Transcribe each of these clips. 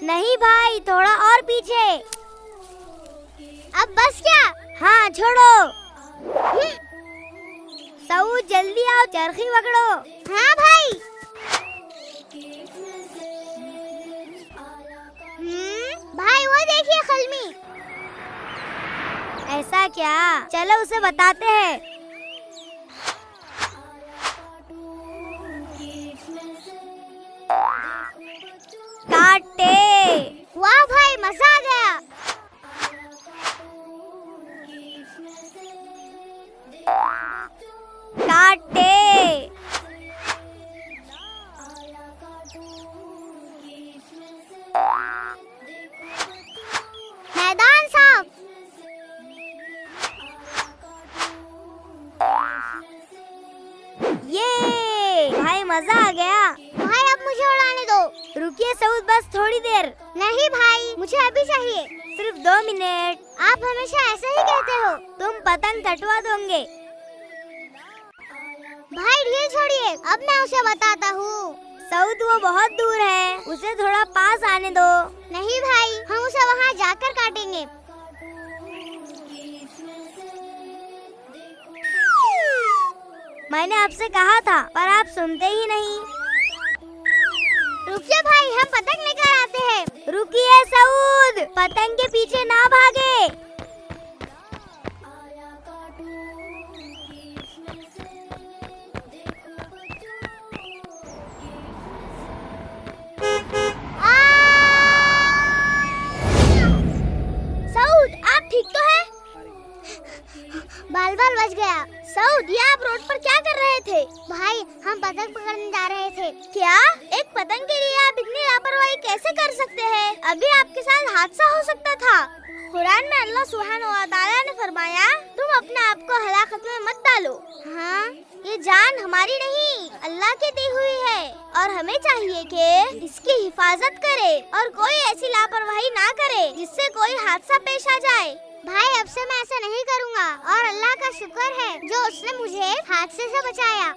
नहीं भाई, थोड़ा और पीछे। अब बस क्या? हाँ छोड़ो। सऊद जल्दी आओ, चरखी पकड़ो। हाँ भाई। भाई वो देखिए खलमी। ऐसा क्या? चलो उसे बताते हैं। काटे। वाह भाई, मजा आ गया। काटे। मैदान साफ। ये भाई मजा आ गया। भाई अब मुझे उड़ाने दो। रुकिए सऊद, बस थोड़ी देर। नहीं भाई, मुझे अभी चाहिए। सिर्फ 2 मिनट। आप हमेशा ऐसे ही कहते हो। तुम पतंग कटवा दोगे। भाई ढील छोड़िए, अब मैं उसे बताता हूँ। सऊद वो बहुत दूर है, उसे थोड़ा पास आने दो। नहीं भाई, हम उसे वहाँ जाकर काटेंगे। मैंने आपसे कहा था, पर आप सुनते ही नहीं। रुकिए भाई, हम पतंग लेकर आते हैं। रुकिए सऊद, पतंग के पीछे ना भागे। सऊद, आप ठीक तो है? बाल बाल बच गया। सऊद, ये आप रोड पर क्या कर रहे थे? भाई हम पतंग पकड़ने जा रहे थे। क्या? एक पतंग के लिए आप इतनी लापरवाही कैसे कर सकते हैं? अभी आपके साथ हादसा हो सकता था। कुरान में अल्लाह सुब्हानहू व तआला ने फरमाया, तुम अपने आप को हलाकत में मत डालो। हाँ, ये जान हमारी नहीं, अल्लाह की दी हुई है और हमें चाहिए कि इसकी हिफाजत करे और कोई ऐसी लापरवाही ना करे जिससे कोई हादसा पेश आ जाए। भाई अब से मैं ऐसा नहीं करूँगा और अल्लाह का शुक्र है जो उसने मुझे हादसे से बचाया।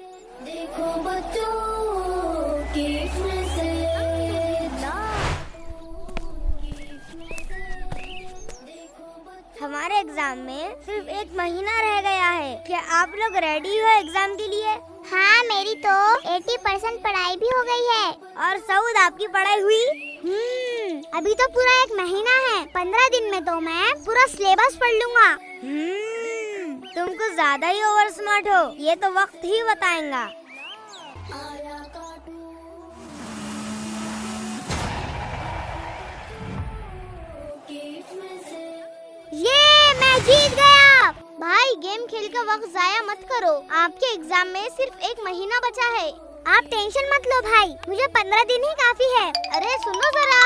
देखो बच्चों की हमारे एग्जाम में सिर्फ 1 महीना रह गया है। क्या आप लोग रेडी हो एग्जाम के लिए? हाँ, मेरी तो 80% पढ़ाई भी हो गई है। और सऊद, आपकी पढ़ाई हुई? अभी तो पूरा 1 महीना है। 15 दिन में तो मैं पूरा सिलेबस पढ़ लूँगा। तुम कुछ ज्यादा ही ओवर स्मार्ट हो, ये तो वक्त ही बताएगा। ये मैं जीत गया। भाई गेम खेल का वक्त जाया मत करो, आपके एग्जाम में सिर्फ 1 महीना बचा है। आप टेंशन मत लो भाई, मुझे 15 दिन ही काफी है। अरे सुनो जरा।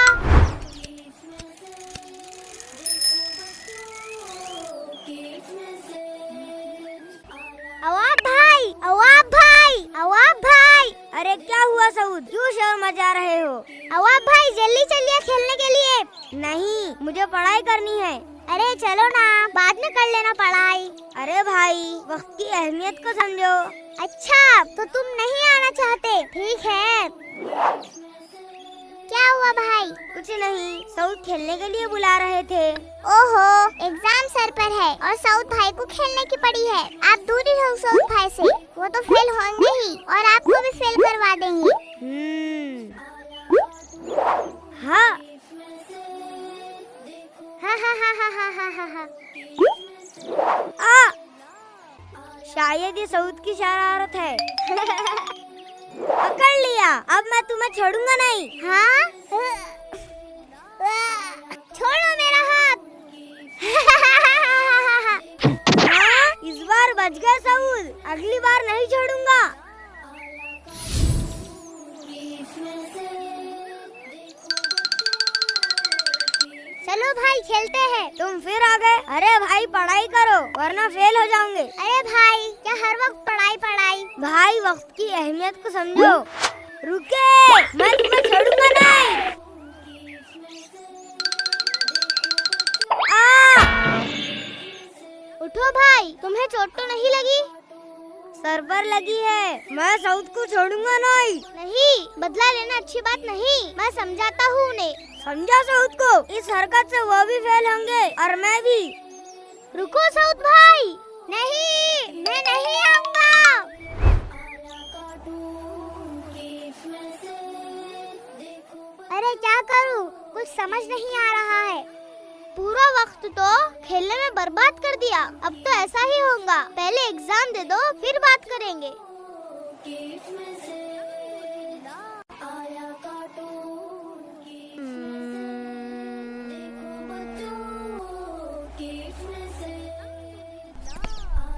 अवाब भाई, अवाब भाई, अवाब भाई। अरे क्या हुआ सऊद, क्यों शोर मचा रहे हो? अवाब भाई जल्दी चलिए खेलने के लिए। नहीं, मुझे पढ़ाई करनी है। अरे चलो ना, बाद में कर लेना पढ़ाई। अरे भाई, वक्त की अहमियत को समझो। अच्छा, तो तुम नहीं आना चाहते? ठीक है। क्या हुआ भाई? कुछ नहीं, सऊद खेलने के लिए बुला रहे थे। ओहो, एग्जाम सर पर है और सऊद भाई को खेलने की पड़ी है। आप दूर ही रहो सऊद भाई से, वो तो फेल होंगे ही और आपको भी फेल करवा देंगे। हाँ। हा। शायद ये सऊद की शरारत है। पकड़ लिया, अब मैं तुम्हें छोड़ूंगा नहीं। हाँ? छोड़ो मेरा हाथ। हाँ? इस बार बच गया सऊद, अगली बार नहीं छोड़ूंगा। चलो भाई खेलते हैं। तुम फिर आ गए। अरे भाई पढ़ाई करो वरना फेल हो जाओगे। अरे भाई, क्या हर वक्त पढ़ाई पढ़ाई? भाई वक्त की अहमियत को समझो। रुके, मैं तुम्हें छोड़ूंगा नहीं। उठो भाई, तुम्हें चोट तो नहीं लगी? सर पर लगी है, मैं सऊद को छोड़ूंगा नहीं। नहीं, बदला लेना अच्छी बात नहीं। मैं समझाता हूँ उन्हें। समझा सऊद को? इस हरकत से वो भी फेल होंगे और मैं भी। रुको सऊद भाई, नहीं, मैं नहीं आऊंगा। अरे क्या करूं, कुछ समझ नहीं आ रहा है। पूरा वक्त तो खेलने में बर्बाद कर दिया। अब तो ऐसा ही होगा, पहले एग्जाम दे दो फिर बात करेंगे।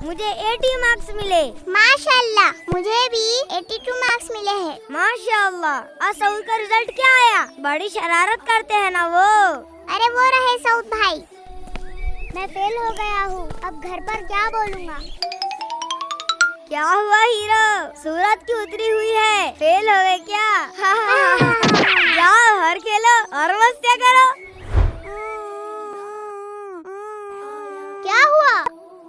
मुझे 80 मार्क्स मिले। माशाल्लाह, मुझे भी 82 मार्क्स मिले हैं। माशाल्लाह। और सऊद का रिजल्ट क्या आया? बड़ी शरारत करते हैं ना वो। अरे वो रहे सऊद भाई, मैं फेल हो गया हूँ। अब घर पर क्या बोलूँगा? क्या हुआ हीरो? सूरत की उतरी हुई है, फेल हो गए क्या? जाओ हर खेलो और मस्तियाँ करो। क्या हुआ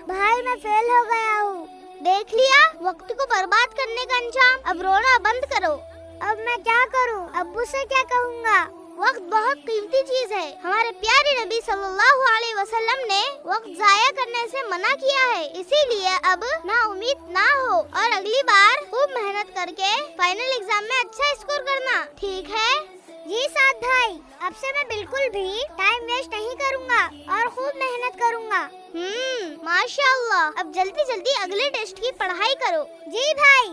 भाई? मैं फेल हो गया हूँ। देख लिया, वक्त को बर्बाद करने का अंजाम। अब रोना बंद करो। अब मैं क्या करूँ? अब्बू से क्या कहूँगा? वक्त बहुत कीमती चीज है। हमारे प्यारे नबी सल्लल्लाहु अलैहि वसल्लम ने वक्त जाया करने से मना किया है। इसीलिए अब ना उम्मीद ना हो और अगली बार खूब मेहनत करके फाइनल एग्जाम में अच्छा स्कोर करना, ठीक है? जी साथ भाई, अब से मैं बिल्कुल भी टाइम वेस्ट नहीं करूँगा और खूब मेहनत करूँगा। माशाअल्लाह। अब जल्दी जल्दी अगले टेस्ट की पढ़ाई करो। जी भाई।